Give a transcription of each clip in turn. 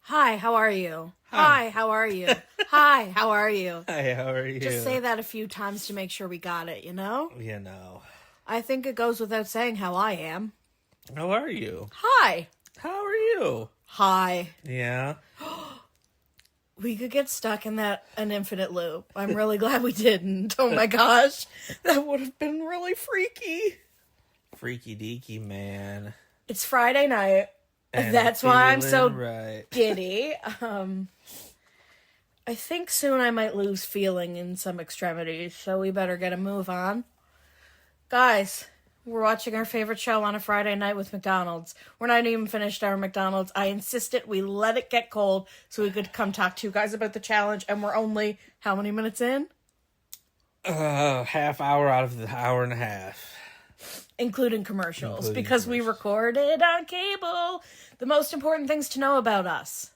Hi, how are you? Hi. Hi, how are you? Hi, how are you? Hi, how are you? Just say that a few times to make sure we got it, you know? You know. I think it goes without saying how I am. How are you? Hi. How are you? Hi. Yeah. We could get stuck in an infinite loop. I'm really glad we didn't. Oh my gosh. That would have been really freaky. Freaky deaky, man. It's Friday night. And That's why I'm so right. giddy. I think soon I might lose feeling in some extremities, so we better get a move on. Guys, we're watching our favorite show on a Friday night with McDonald's. We're not even finished our McDonald's. I insisted we let it get cold so we could come talk to you guys about the challenge, and we're only, how many minutes in? Half hour out of the hour and a half. Including commercials, because we recorded on cable. The most important things to know about us.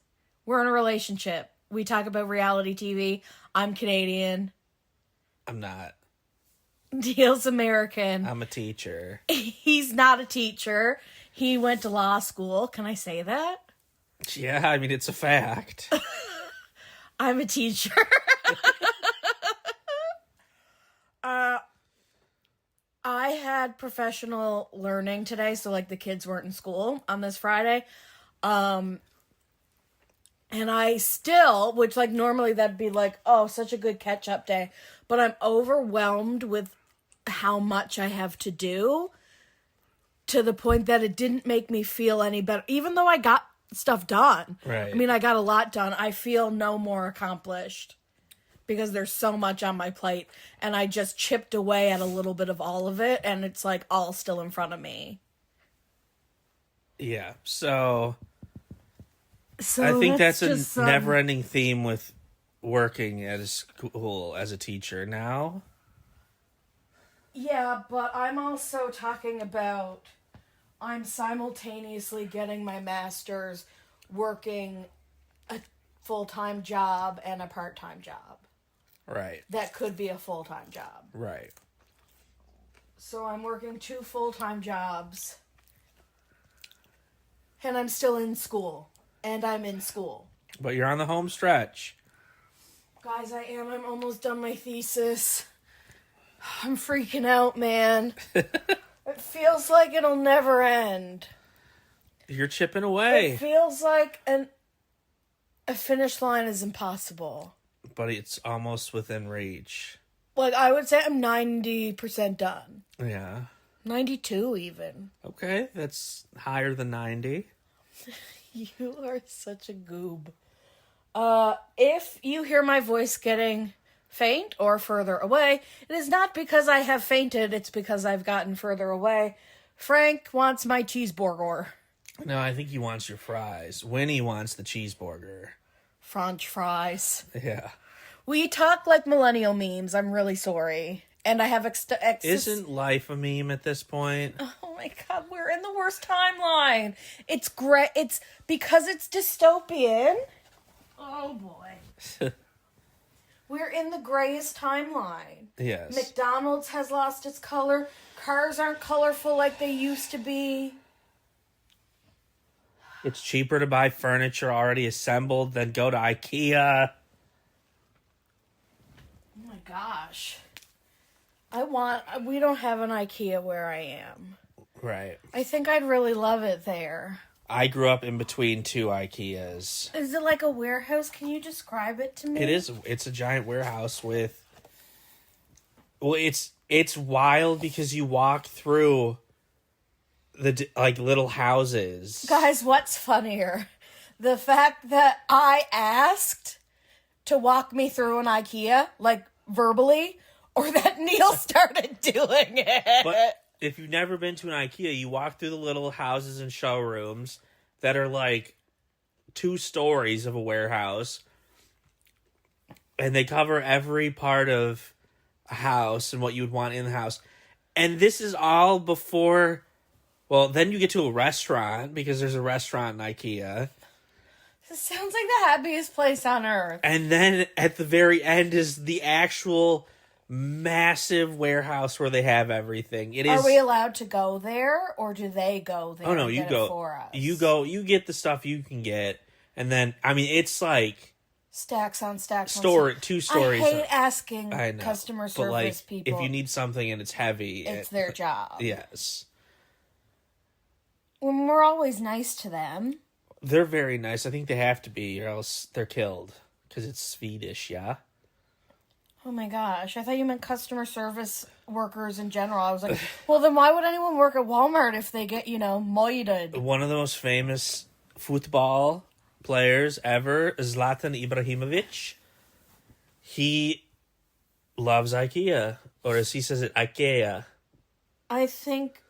We're in a relationship. We talk about reality TV. I'm Canadian. I'm not. Neal's American. I'm a teacher. He's not a teacher. He went to law school. Can I say that? Yeah, I mean, it's a fact. I'm a teacher. I had professional learning today, so like the kids weren't in school on this Friday. And I still, which like normally that'd be like, oh, such a good catch-up day. But I'm overwhelmed with how much I have to do to the point that it didn't make me feel any better. Even though I got stuff done. Right. I mean, I got a lot done. I feel no more accomplished because there's so much on my plate. And I just chipped away at a little bit of all of it. And it's like all still in front of me. Yeah, so I think that's a never-ending theme with working at a school as a teacher now. Yeah, but I'm also talking about I'm simultaneously getting my master's, working a full-time job and a part-time job. Right. That could be a full-time job. Right. So I'm working 2 full-time jobs. And I'm still in school. And I'm in school. But you're on the home stretch. Guys, I am. I'm almost done my thesis. I'm freaking out, man. It feels like it'll never end. You're chipping away. It feels like a finish line is impossible. But it's almost within reach. Like, I would say I'm 90% done. Yeah. 92 even. Okay, that's higher than 90. You are such a goob. If you hear my voice getting faint or further away, it is not because I have fainted, it's because I've gotten further away. Frank wants my cheeseburger. No, I think he wants your fries. Winnie wants the cheeseburger. French fries. Yeah. We talk like millennial memes. I'm really sorry. And I have Isn't life a meme at this point? Oh my god, we're in the worst timeline. It's great. It's because it's dystopian. Oh boy. We're in the grayest timeline. Yes. McDonald's has lost its color. Cars aren't colorful like they used to be. It's cheaper to buy furniture already assembled than go to IKEA. Oh my gosh. We don't have an IKEA where I am. Right. I think I'd really love it there. I grew up in between 2 IKEAs. Is it like a warehouse? Can you describe it to me? It is. It's a giant warehouse with... Well, it's wild because you walk through the like little houses. Guys, what's funnier? The fact that I asked to walk me through an IKEA, like verbally, or that Neal started doing it. But if you've never been to an IKEA, you walk through the little houses and showrooms that are like 2 stories of a warehouse. And they cover every part of a house and what you would want in the house. And this is all before... Well, then you get to a restaurant, because there's a restaurant in IKEA. This sounds like the happiest place on earth. And then at the very end is the actual massive warehouse where they have everything. It is. Are we allowed to go there, or do they go there? Oh no, you go. for us? You go. You get the stuff you can get, And then, I mean, it's like Stacks on stacks on stacks. two stories. I hate asking I know. customer But service like, people. if you need something and it's heavy, it's their job. Yes. When we're always nice to them. They're very nice. I think they have to be, or else they're killed. Because it's Swedish, yeah? Oh my gosh. I thought you meant customer service workers in general. I was like, well, then why would anyone work at Walmart if they get, moided? One of the most famous football players ever, Zlatan Ibrahimovic. He loves IKEA. Or as he says it, IKEA. I think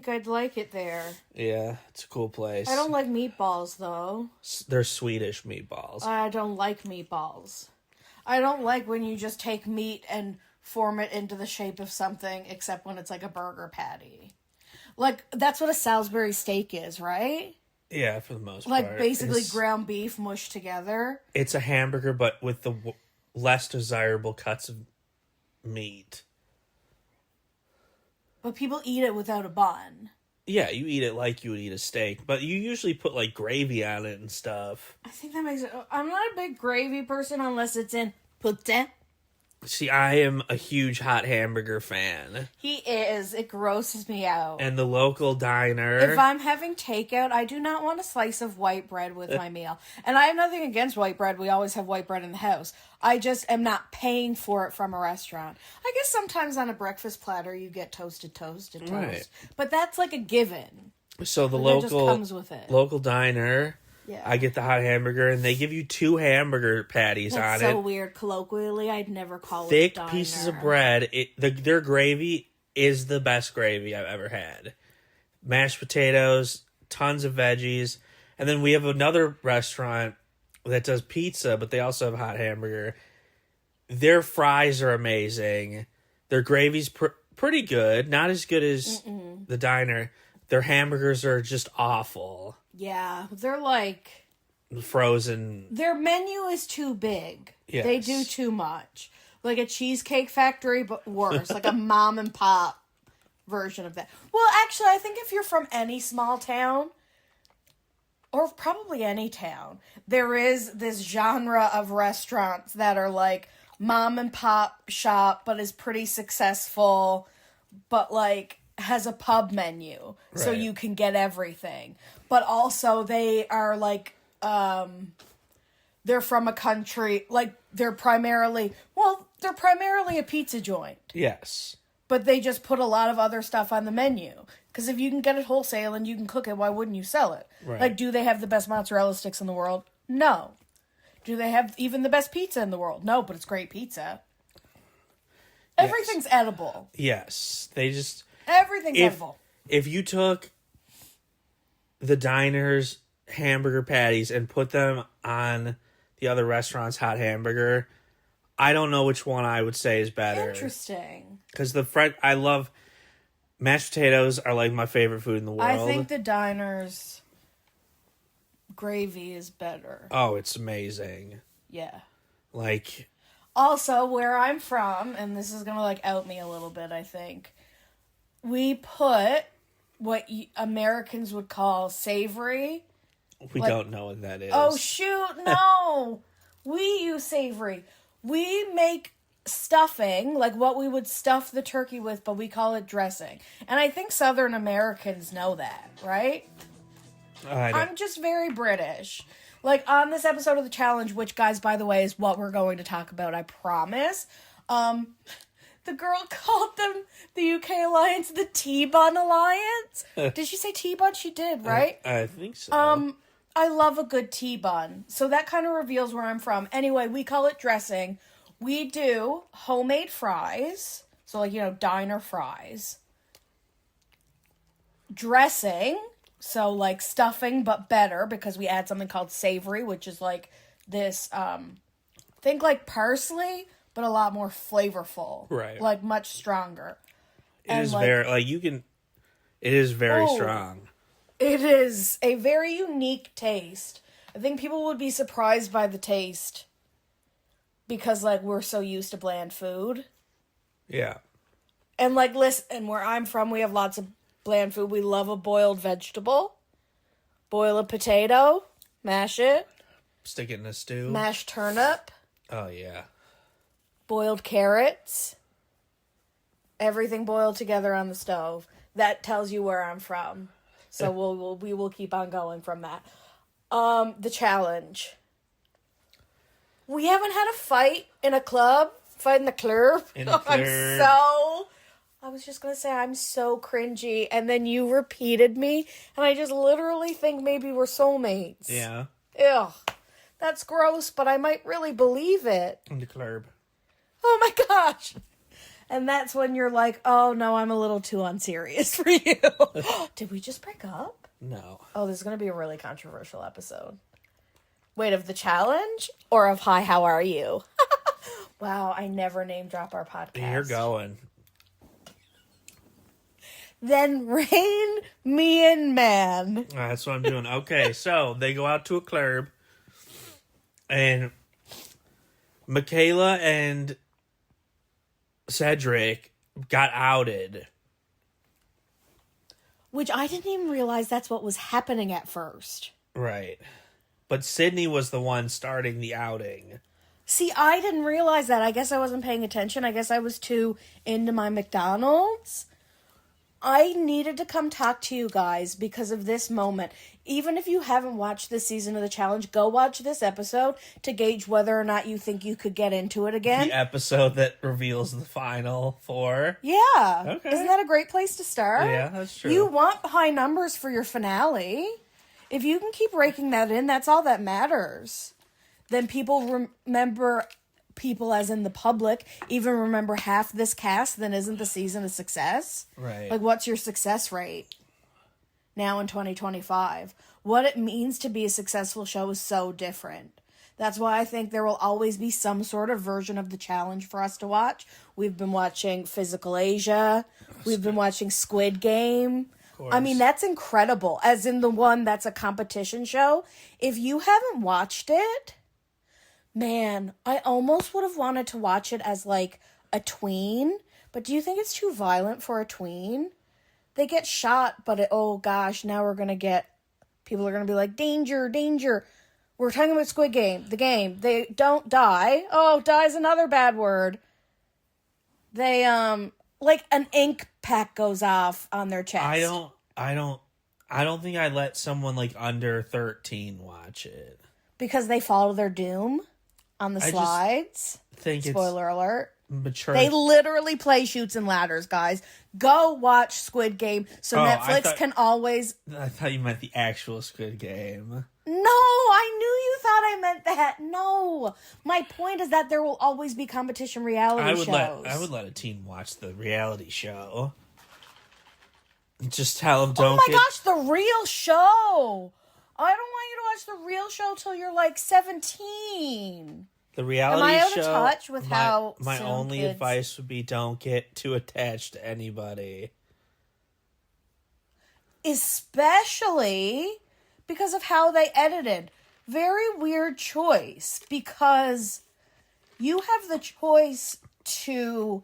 I'd like it there. Yeah, it's a cool place. I don't like meatballs, though. They're Swedish meatballs. I don't like meatballs. I don't like when you just take meat and form it into the shape of something, except when it's like a burger patty. Like, that's what a Salisbury steak is, right? Yeah, for the most like, part. Like, basically ground beef mushed together. It's a hamburger, but with the less desirable cuts of meat. But people eat it without a bun. Yeah, you eat it like you would eat a steak, but you usually put, like, gravy on it and stuff. I think that makes it... I'm not a big gravy person unless it's in putte. See, I am a huge hot hamburger fan. He is. It grosses me out. And the local diner... If I'm having takeout, I do not want a slice of white bread with my meal. And I have nothing against white bread. We always have white bread in the house. I just am not paying for it from a restaurant. I guess sometimes on a breakfast platter you get toasted toast. Right. But that's like a given. So the That just comes with it. local diner... Yeah. I get the hot hamburger, and they give you 2 hamburger patties That's on it. so weird. Colloquially, I'd never call Thick it diner. pieces of bread. Their gravy is the best gravy I've ever had. Mashed potatoes, tons of veggies, and then we have another restaurant that does pizza, but they also have hot hamburger. Their fries are amazing. Their gravy's pretty good, not as good as the diner. Their hamburgers are just awful. Yeah, they're like... Frozen. Their menu is too big. Yes. They do too much. Like a Cheesecake Factory, but worse. Like a mom and pop version of that. Well, actually, I think if you're from any small town, or probably any town, there is this genre of restaurants that are like mom and pop shop, but is pretty successful, but like has a pub menu, so Right. you can get everything. But also they are like, they're from a country, like they're primarily a pizza joint. Yes. But they just put a lot of other stuff on the menu. Because if you can get it wholesale and you can cook it, why wouldn't you sell it? Right. Like, do they have the best mozzarella sticks in the world? No. Do they have even the best pizza in the world? No, but it's great pizza. Yes. Everything's edible. Yes. Everything's edible. If you took the diner's hamburger patties and put them on the other restaurant's hot hamburger, I don't know which one I would say is better. Interesting. Because I love mashed potatoes are like my favorite food in the world. I think the diner's gravy is better. Oh, it's amazing. Yeah. Like, Also, where I'm from, and this is going to like out me a little bit, I think, we put what Americans would call savory. we don't know what that is. Oh, shoot, no. We use savory. We make stuffing, like what we would stuff the turkey with, but we call it dressing. And I think Southern Americans know that, right? I'm just very British. Like, on this episode of The Challenge, which, guys, by the way, is what we're going to talk about, I promise, the girl called them, the UK Alliance, the T-Bun Alliance. Did she say T-Bun? She did, right? I think so. I love a good T-bun. So that kind of reveals where I'm from. Anyway, we call it dressing. We do homemade fries. So, like, diner fries. Dressing. So, like, stuffing, but better, because we add something called savory, which is, like, this, think like parsley, but a lot more flavorful. Right. Like, much stronger. It is very strong. It is a very unique taste. I think people would be surprised by the taste because, like, we're so used to bland food. Yeah. And, like, listen, where I'm from, we have lots of bland food. We love a boiled vegetable. Boil a potato, mash it, stick it in a stew. Mashed turnip, Oh, yeah. boiled carrots, everything boiled together on the stove. That tells you where I'm from. So we will keep on going from that. The challenge. We haven't had a fight in a club. Fight in the club. I was just going to say, I'm so cringy. And then you repeated me. And I just literally think maybe we're soulmates. Yeah. Ugh. That's gross, but I might really believe it. In the club. Oh my gosh. And that's when you're like, oh no, I'm a little too unserious for you. Did we just break up? No. Oh, this is going to be a really controversial episode. Wait, of the challenge or of Hi, how are you? Wow, I never name drop our podcast. You're going. Then rain me in, man. That's what I'm doing. Okay, so they go out to a club, and Michaela and Cedric got outed. Which I didn't even realize that's what was happening at first. Right. But Sydney was the one starting the outing. See, I didn't realize that. I guess I wasn't paying attention. I guess I was too into my McDonald's. I needed to come talk to you guys because of this moment. Even if you haven't watched this season of the challenge, go watch this episode to gauge whether or not you think you could get into it again. The episode that reveals the final four. Yeah. Okay. Isn't that a great place to start? Yeah, that's true. You want high numbers for your finale. If you can keep raking that in, that's all that matters. Then people remember, people as in the public, even remember half this cast, then isn't the season a success? Right. Like, what's your success rate now in 2025? What it means to be a successful show is so different. That's why I think there will always be some sort of version of the challenge for us to watch. We've been watching Physical Asia. We've been watching Squid Game. I mean, that's incredible. As in the one that's a competition show. If you haven't watched it, man, I almost would have wanted to watch it as like a tween. But do you think it's too violent for a tween? They get shot, but oh gosh, now we're going to get, people are going to be like, danger, danger. We're talking about Squid Game, the game. They don't die. Oh, die is another bad word. They, like an ink pack goes off on their chest. I don't think I let someone like under 13 watch it. Because they follow their doom on the slides. Spoiler alert. Mature. They literally play Chutes and Ladders, guys. Go watch Squid Game so Netflix can always... I thought you meant the actual Squid Game. No, I knew you thought I meant that. No. My point is that there will always be competition reality shows. I would let a teen watch the reality show. Just tell them don't Oh my gosh, the real show. I don't want you to watch the real show till you're like 17. The reality show. Am I out of touch with how my only kids... advice would be don't get too attached to anybody. Especially because of how they edited. Very weird choice, because you have the choice to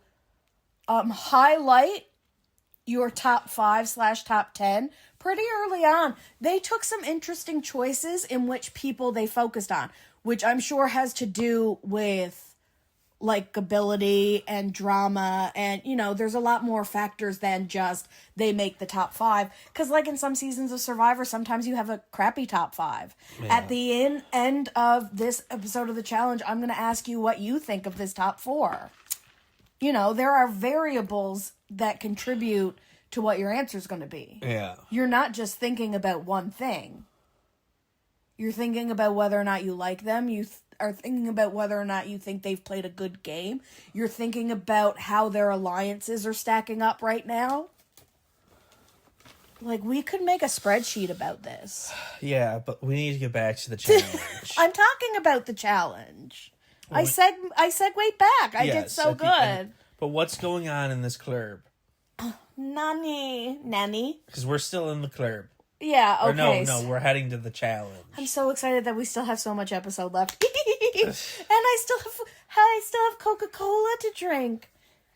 highlight your top 5/top 10 pretty early on. They took some interesting choices in which people they focused on, which I'm sure has to do with likability and drama, and there's a lot more factors than just they make the top 5, because like in some seasons of Survivor, sometimes you have a crappy top 5. Yeah. At the end of this episode of the challenge, I'm going to ask you what you think of this top 4. There are variables that contribute to what your answer is going to be. Yeah. You're not just thinking about one thing. You're thinking about whether or not you like them. You are thinking about whether or not you think they've played a good game. You're thinking about how their alliances are stacking up right now. Like, we could make a spreadsheet about this. Yeah, but we need to get back to the challenge. I'm talking about the challenge. I segued back. I did so good. But what's going on in this club? Nanny. Because we're still in the club. Yeah, okay. Or no, we're heading to the challenge. I'm so excited that we still have so much episode left. And I still have Coca-Cola to drink.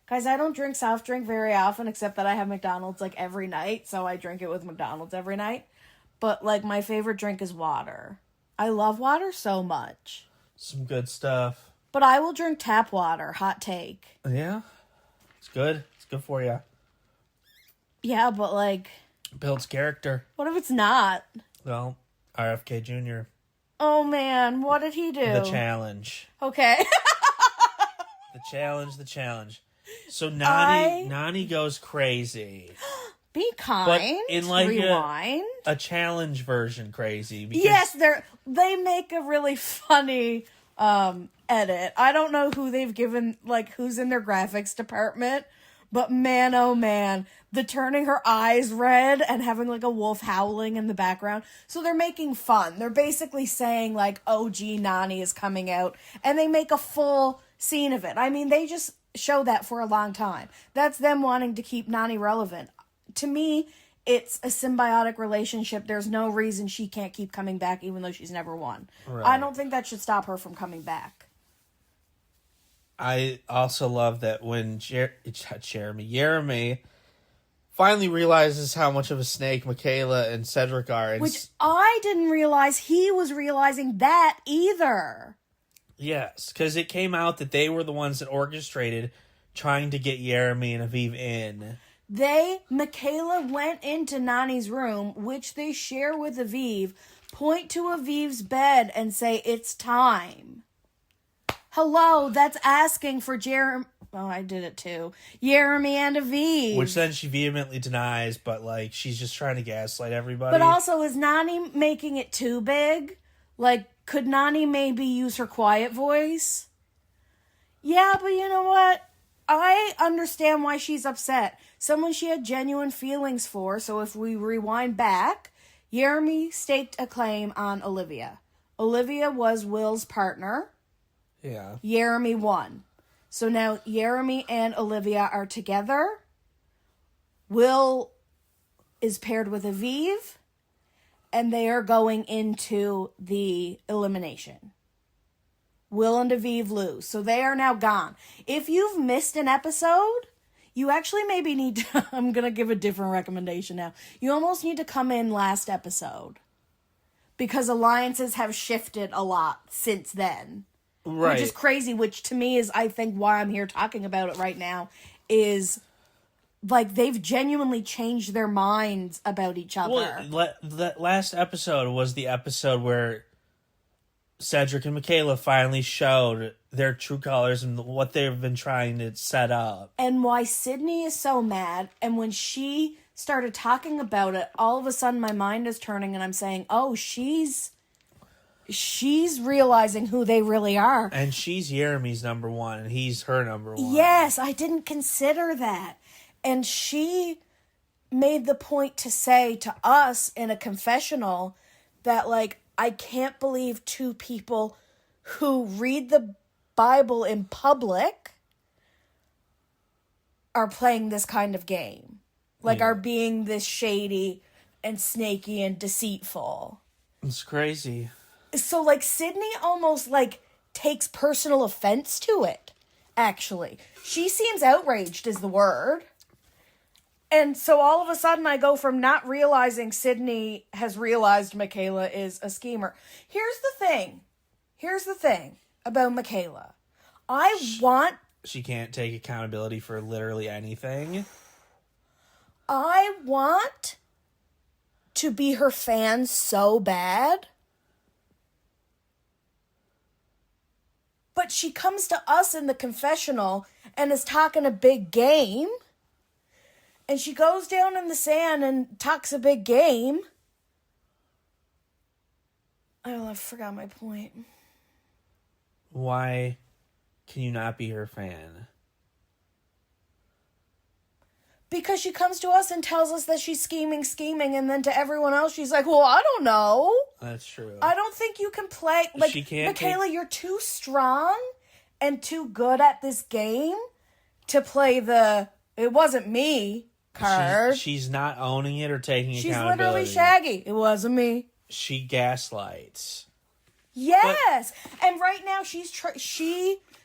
Guys, I don't drink soft drink very often, except that I have McDonald's like every night, so I drink it with McDonald's every night. But like my favorite drink is water. I love water so much. Some good stuff. But I will drink tap water. Hot take. Yeah, it's good. It's good for you. Yeah, but like... Builds character. What if it's not? Well, RFK Jr. Oh, man. What did he do? The challenge. Okay. The challenge. So Nani goes crazy. Be kind. But in like rewind. A challenge version crazy. Because Yes, they make a really funny edit. I don't know who they've given, like, who's in their graphics department, but man, oh man, the turning her eyes red and having like a wolf howling in the background. So they're making fun. They're basically saying like, oh gee, Nani is coming out, and they make a full scene of it. I mean, they just show that for a long time. That's them wanting to keep Nani relevant. To me, it's a symbiotic relationship. There's no reason she can't keep coming back even though she's never won. Right. I don't think that should stop her from coming back. I also love that when Jeremy finally realizes how much of a snake Michaela and Cedric are. Which I didn't realize he was realizing that either. Yes, because it came out that they were the ones that orchestrated trying to get Jeremy and Aviv in. Michaela went into Nani's room, which they share with Aviv, point to Aviv's bed and say, it's time. Hello, that's asking for Jeremy. Oh, I did it too. Jeremy and Aviv. Which then she vehemently denies, but like she's just trying to gaslight everybody. But also, is Nani making it too big? Like, could Nani maybe use her quiet voice? Yeah, but you know what? I understand why she's upset. Someone she had genuine feelings for, so if we rewind back, Jeremy staked a claim on Olivia. Olivia was Will's partner. Yeah. Jeremy won. So now Jeremy and Olivia are together. Will is paired with Aviv, and they are going into the elimination. Will and Aviv lose. So they are now gone. If you've missed an episode, you actually maybe need to... I'm going to give a different recommendation now. You almost need to come in last episode. Because alliances have shifted a lot since then. Right. Which is crazy, which to me is, I think, why I'm here talking about it right now, is... like, they've genuinely changed their minds about each other. Well, that last episode was the episode where Cedric and Michaela finally showed their true colors and what they've been trying to set up. And why Sydney is so mad. And when she started talking about it, all of a sudden my mind is turning and I'm saying, oh, she's realizing who they really are. And she's Jeremy's number one, and he's her number one. Yes, I didn't consider that. And she made the point to say to us in a confessional that, like, I can't believe two people who read the Bible in public are playing this kind of game. Like, are being this shady and snaky and deceitful. It's crazy. So, like, Sydney almost, like, takes personal offense to it, actually. She seems outraged is the word. And so all of a sudden I go from not realizing Sydney has realized Michaela is a schemer. Here's the thing about Michaela. She can't take accountability for literally anything. I want to be her fan so bad. But she comes to us in the confessional and is talking a big game. And she goes down in the sand and talks a big game. I forgot my point. Why can you not be her fan? Because she comes to us and tells us that she's scheming, and then to everyone else she's like, well, I don't know. That's true. I don't think you can play... Like, she can't Michaela, you're too strong and too good at this game to play the it wasn't me card. She's not owning it or taking She's accountability. literally Shaggy. It wasn't me. She gaslights. Yes. And right now she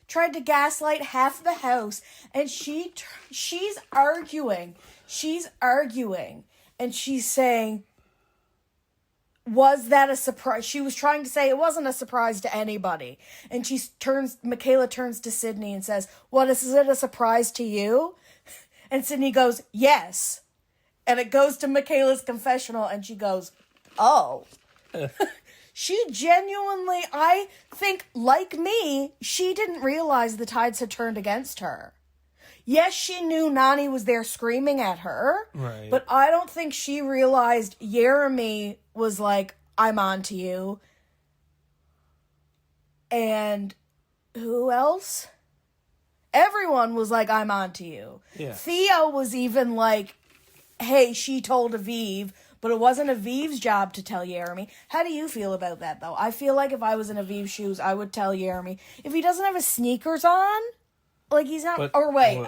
tried to gaslight half the house, and she's arguing. She's arguing, and she's saying, was that a surprise? She was trying to say it wasn't a surprise to anybody. And Michaela turns to Sydney and says, "What, is it a surprise to you?" And Sydney goes, "Yes." And it goes to Michaela's confessional and she goes, "Oh." She genuinely, I think, like me, she didn't realize the tides had turned against her. Yes, she knew Nani was there screaming at her, Right. but I don't think she realized Jeremy was like, "I'm on to you." And who else? Everyone was like, "I'm on to you." Yeah. Theo was even like, "Hey, she told Aviv," but it wasn't Aviv's job to tell Jeremy. How do you feel about that, though? I feel like if I was in Aviv's shoes, I would tell Jeremy. If he doesn't have his sneakers on, like he's not... But, or wait,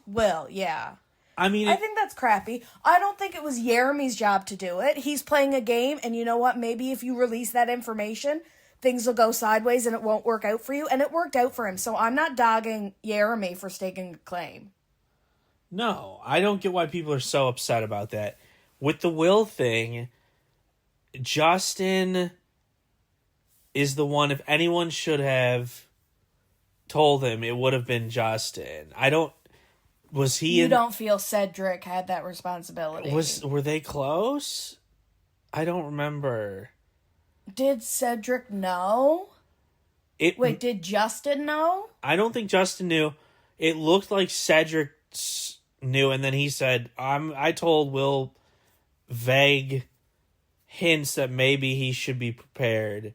Will. Yeah. I mean... I think that's crappy. I don't think it was Jeremy's job to do it. He's playing a game, and you know what? Maybe if you release that information, things will go sideways and it won't work out for you. And it worked out for him, so I'm not dogging Jeremy for staking a claim. No, I don't get why people are so upset about that. With the Will thing, Justin is the one, if anyone should have told him, it would have been Justin. Was he You don't feel Cedric had that responsibility. Were they close? I don't remember. Did Cedric know? Wait, did Justin know? I don't think Justin knew. It looked like Cedric knew, and then he said, I told Will vague hints that maybe he should be prepared.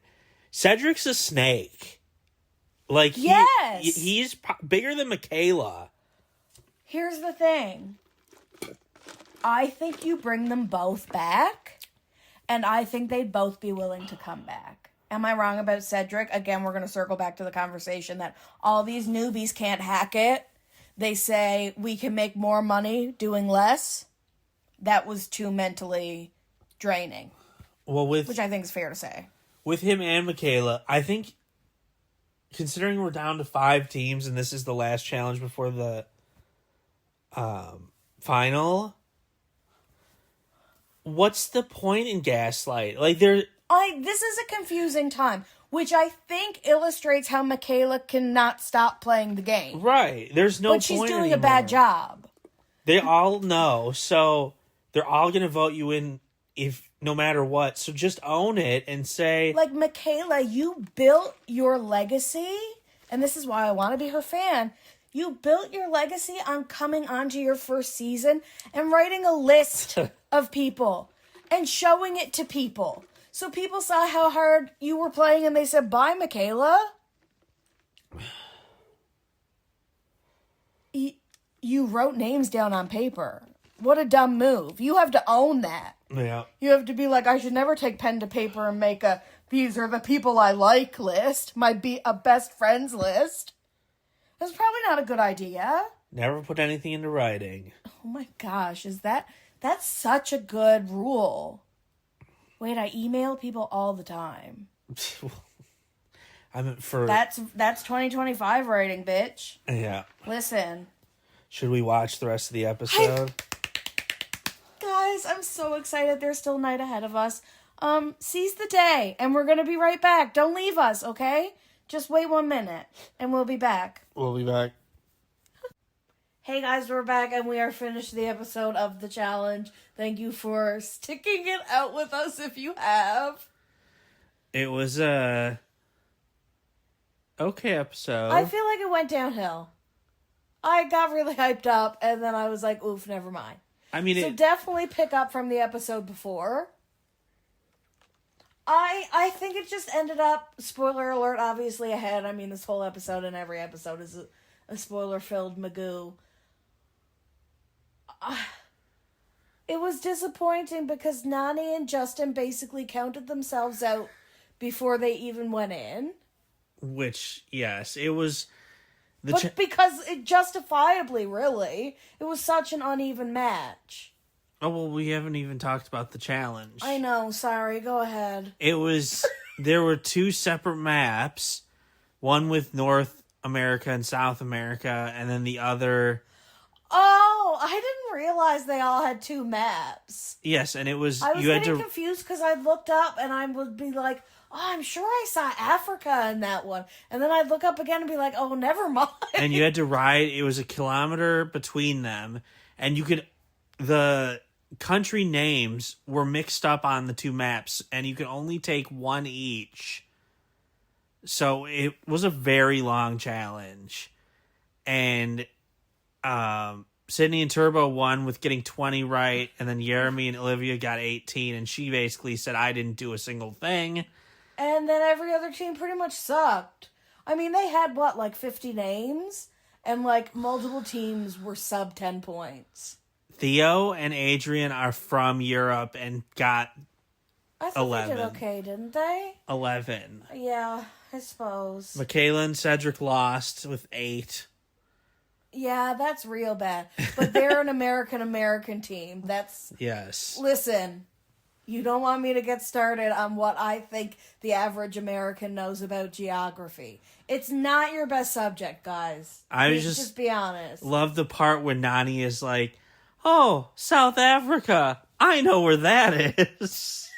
Cedric's a snake. Like, yes! He's bigger than Michaela. Here's the thing. I think you bring them both back, and I think they'd both be willing to come back. Am I wrong about Cedric? Again, we're going to circle back to the conversation that all these newbies can't hack it. They say we can make more money doing less. That was too mentally draining. Well, which I think is fair to say. With him and Michaela, I think, considering we're down to 5 teams and this is the last challenge before the final, what's the point in Gaslight? Like, this is a confusing time, which I think illustrates how Michaela cannot stop playing the game. Right. There's no point But she's doing anymore. a bad job. They all know, so they're all going to vote you in no matter what. So just own it and say... Like, Michaela, you built your legacy, and this is why I want to be her fan. You built your legacy on coming onto your first season and writing a list of people and showing it to people. So people saw how hard you were playing and they said, "Bye, Michaela." You wrote names down on paper. What a dumb move. You have to own that. Yeah. You have to be like, I should never take pen to paper and make a "these are the people I like" list. A best friends list. That's probably not a good idea. Never put anything into writing. Oh my gosh, that's such a good rule. Wait, I email people all the time. I meant for... That's 2025 writing, bitch. Yeah. Listen. Should we watch the rest of the episode? Guys, I'm so excited. There's still night ahead of us. Seize the day, and we're gonna be right back. Don't leave us, okay? Just wait 1 minute, and we'll be back. We'll be back. Hey guys, we're back, and we are finished the episode of the challenge. Thank you for sticking it out with us if you have. It was a okay episode. I feel like it went downhill. I got really hyped up, and then I was like, oof, never mind. I mean, so definitely pick up from the episode before. I think it just ended up, spoiler alert, obviously ahead. I mean, this whole episode and every episode is a spoiler-filled magoo. It was disappointing because Nani and Justin basically counted themselves out before they even went in. Which, yes, it was... But because it justifiably, really, it was such an uneven match. Oh, well, we haven't even talked about the challenge. I know, sorry, go ahead. It was... There were 2 separate maps. One with North America and South America, and then the other... Oh! Oh, I didn't realize they all had 2 maps. Yes, and it was I was you had getting to confused because I looked up and I would be like, oh, I'm sure I saw Africa in that one. And then I'd look up again and be like, oh, never mind. and you had to ride. It was a kilometer between them, and the country names were mixed up on the 2 maps, and you could only take one each. So it was a very long challenge, and Sydney and Turbo won with getting 20 right, and then Jeremy and Olivia got 18, and she basically said, I didn't do a single thing. And then every other team pretty much sucked. I mean, they had, 50 names? And, multiple teams were sub 10 points. Theo and Adrian are from Europe and got I thought 11. they did okay, didn't they? 11. Yeah, I suppose. Michaela and Cedric lost with 8. Yeah, that's real bad. But they're an American team. That's... Yes. Listen, you don't want me to get started on what I think the average American knows about geography. It's not your best subject, guys. I just be honest. Love the part where Nani is like, oh, South Africa. I know where that is.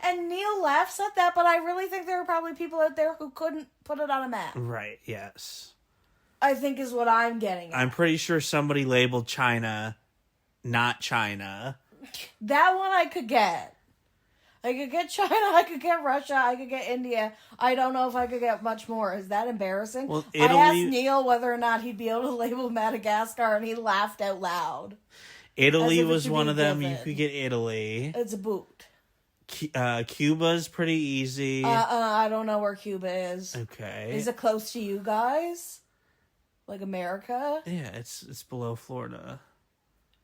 And Neal laughs at that, but I really think there are probably people out there who couldn't put it on a map. Right, yes. I think is what I'm getting at. I'm pretty sure somebody labeled China not China. That one I could get. I could get China, I could get Russia, I could get India. I don't know if I could get much more. Is that embarrassing? Well, I asked Neal whether or not he'd be able to label Madagascar, and he laughed out loud. Italy was one of them. Given. You could get Italy. It's a boot. Cuba's pretty easy. I don't know where Cuba is. Okay. Is it close to you guys? Like America? Yeah, it's below Florida.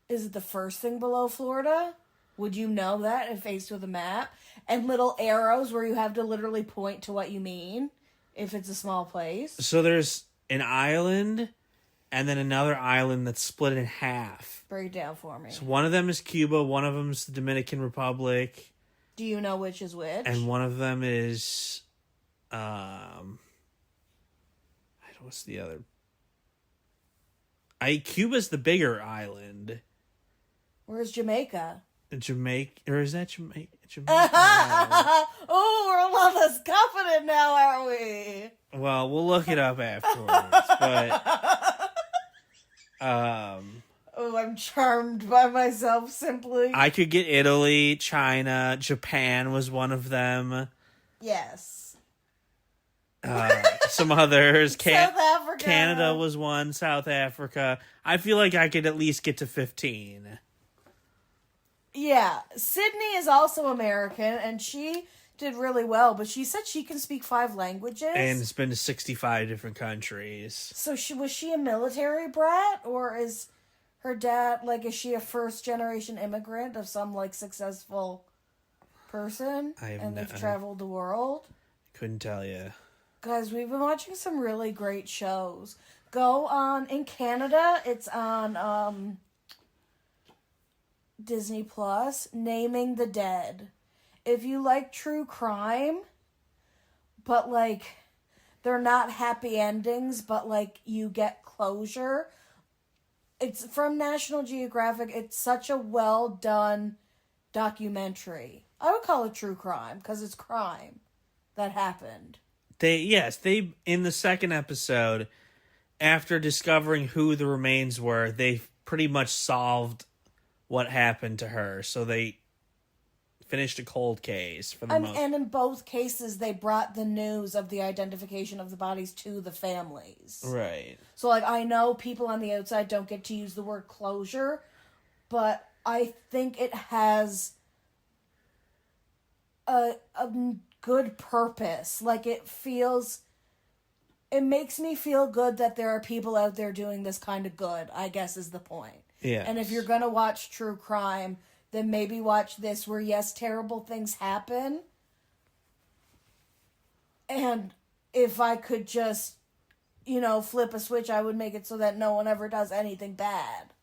Is it the first thing below Florida? Would you know that if faced with a map? And little arrows where you have to literally point to what you mean if it's a small place? So there's an island and then another island that's split in half. Break it down for me. So one of them is Cuba, one of them is the Dominican Republic. Do you know which is which? And one of them is what's the other? Cuba's the bigger island. Where's Jamaica? Jamaica, or is that Jamaica? Oh, we're a lot less confident now, aren't we? Well, we'll look it up afterwards. But oh, I'm charmed by myself simply. I could get Italy, China, Japan was one of them. Yes. Some others. South Africa. Canada was one. South Africa. I feel like I could at least get to 15. Yeah. Sydney is also American, and she did really well, but she said she can speak 5 languages. And it's been to 65 different countries. So was she a military brat, or is her dad, is she a first-generation immigrant of some, successful person? And they've traveled the world? Couldn't tell you. Guys, we've been watching some really great shows. Go on, in Canada, it's on Disney Plus, Naming the Dead. If you like true crime, but, they're not happy endings, but, you get closure. It's from National Geographic. It's such a well-done documentary. I would call it true crime, because it's crime that happened. They in the second episode, after discovering who the remains were, they pretty much solved what happened to her. So they finished a cold case for the most. And in both cases, they brought the news of the identification of the bodies to the families. Right. So, I know people on the outside don't get to use the word closure, but I think it has a good purpose. It makes me feel good that there are people out there doing this kind of good, I guess is the point. Yeah. And if you're going to watch true crime, then maybe watch this where, yes, terrible things happen. And if I could just, flip a switch, I would make it so that no one ever does anything bad.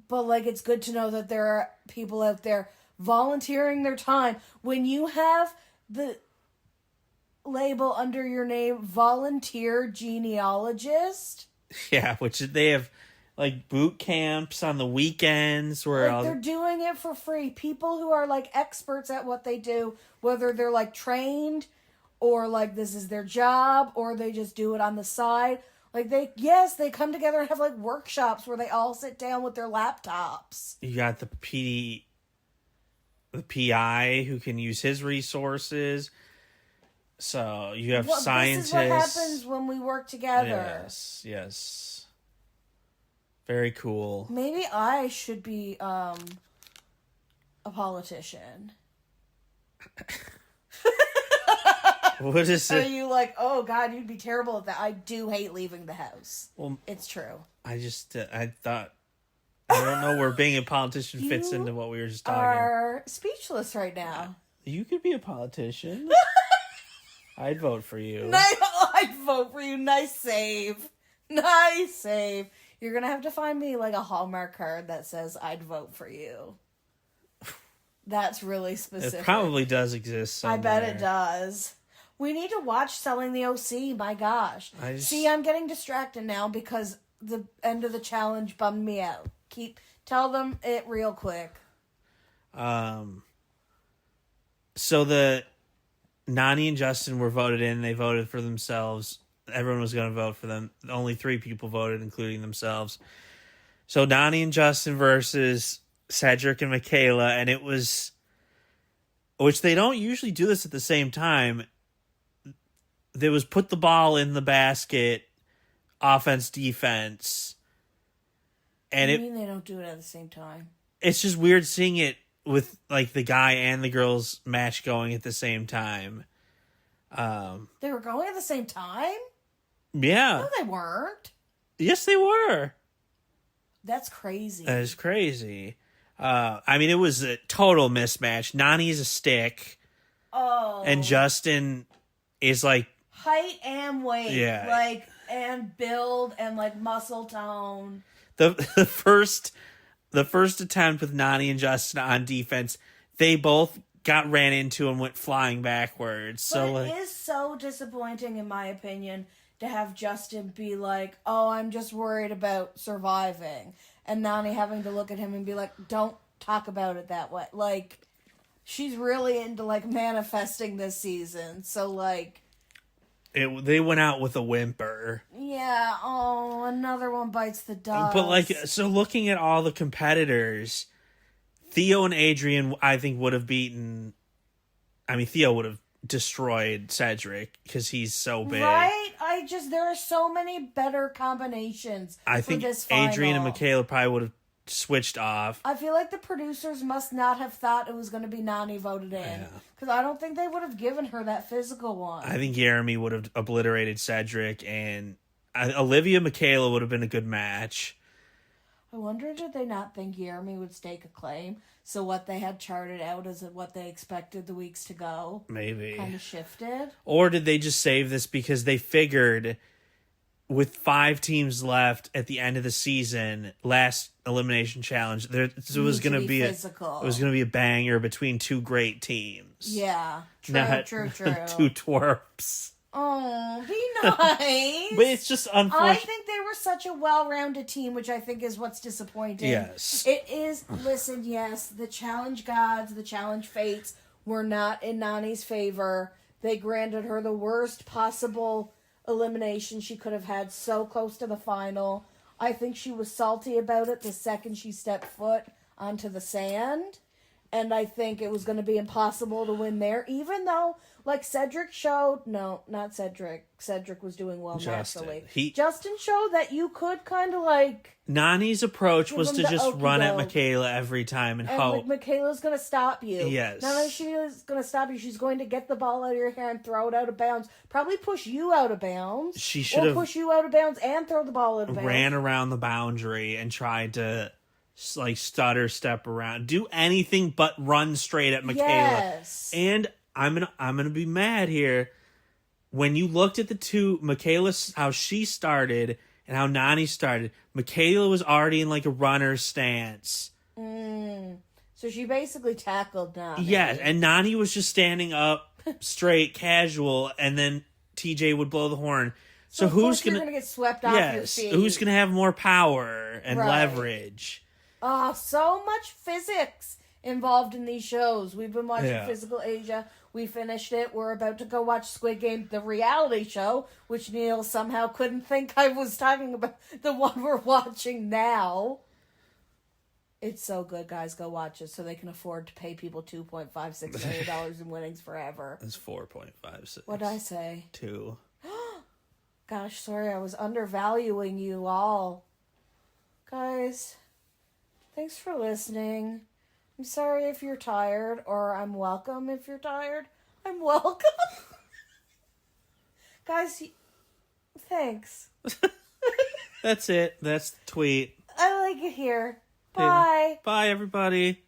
But, it's good to know that there are people out there volunteering their time. When you have the label under your name, volunteer genealogist, Yeah, which they have like boot camps on the weekends where Like they're doing it for free. People who are like experts at what they do, whether they're like trained or like this is their job or they just do it on the side. Like they come together and have like workshops where they all sit down with their laptops. you got the PI who can use his resources. So you have scientists. This is what happens when we work together. Yes. Very cool. Maybe I should be a politician. What is Are it? you like, oh God, you'd be terrible at that? I do hate leaving the house. Well, it's true. I don't know where being a politician fits into what we were just talking. You are speechless right now. You could be a politician. I'd vote for you. I'd vote for you. Nice save. Nice save. You're going to have to find me like a Hallmark card that says I'd vote for you. That's really specific. It probably does exist somewhere. I bet it does. We need to watch Selling the OC. My gosh. See, I'm getting distracted now because the end of the challenge bummed me out. Tell them it real quick. So the Nany and Justin were voted in. They voted for themselves. Everyone was going to vote for them. Only 3 people voted, including themselves. So Nany and Justin versus Cedric and Michaela, and it was, which they don't usually do this at the same time. There was put the ball in the basket, offense, defense. And What do you mean they don't do it at the same time? It's just weird seeing it with like the guy and the girls match going at the same time. They were going at the same time? Yeah. No, they weren't. Yes, they were. That's crazy. That is crazy. I mean, it was a total mismatch. Nany's a stick. Oh. And Justin is like... height and weight. Yeah. Like, and build and like muscle tone. The first attempt with Nany and Justin on defense, they both ran into and went flying backwards. But So it is so disappointing, in my opinion, to have Justin be like, oh, I'm just worried about surviving. And Nany having to look at him and be like, don't talk about it that way. Like, she's really into, like, manifesting this season. So, like... they went out with a whimper. Yeah, oh, another one bites the dust. But, like, so looking at all the competitors, Theo and Adrian, I think, would have beaten... I mean, Theo would have destroyed Cedric because he's so big. Right? There are so many better combinations. I think Adrian and Michaela probably would have switched off. I feel like the producers must not have thought it was going to be Nany voted in. Because I don't think they would have given her that physical one. I think Jeremy would have obliterated Cedric, and Olivia Michaela would have been a good match. I wonder, did they not think Jeremy would stake a claim? So what they had charted out is what they expected the weeks to go? Maybe. Kind of shifted? Or did they just save this because they figured with 5 teams left at the end of the season, last elimination challenge, it was going to be physical. It was going to be a banger between 2 great teams. Yeah. True. 2 twerps. Oh, be nice. But it's just unfortunate. I think they were such a well-rounded team, which I think is what's disappointing. Yes. It is. Listen, yes, the challenge gods, the challenge fates were not in Nany's favor. They granted her the worst possible elimination she could have had, so close to the final. I think she was salty about it the second she stepped foot onto the sand. And I think it was going to be impossible to win there, even though, like, Cedric showed... No, not Cedric. Cedric was doing well naturally. Justin showed that you could kind of, like... Nany's approach was to just run at Michaela every time and hope. Like, Michaela's going to stop you. Yes. Not only she is going to stop you, she's going to get the ball out of your hair and throw it out of bounds. Probably push you out of bounds. She should have... push you out of bounds and throw the ball out of bounds. Ran around the boundary and tried to... like stutter step around, do anything but run straight at Michaela. Yes. And I'm gonna be mad here. When you looked at the two, Michaela, how she started and how Nany started, Michaela was already in like a runner stance. So she basically tackled Nany. Yes, and Nany was just standing up straight, casual, and then TJ would blow the horn. So of who's course gonna? you're gonna get swept off your Yes, feet? who's gonna have more power and Right. leverage? Oh, so much physics involved in these shows. We've been watching Yeah. Physical Asia. We finished it. We're about to go watch Squid Game, the reality show, which Neal somehow couldn't think I was talking about. The one we're watching now. It's so good, guys. Go watch it so they can afford to pay people $2.56 million in winnings forever. It's 4.56. What'd I say? 2. Gosh, sorry, I was undervaluing you all. Guys, thanks for listening. I'm sorry if you're tired, or I'm welcome if you're tired. I'm welcome. Guys, thanks. That's it. That's the tweet. I like it here. Bye. Bye, everybody.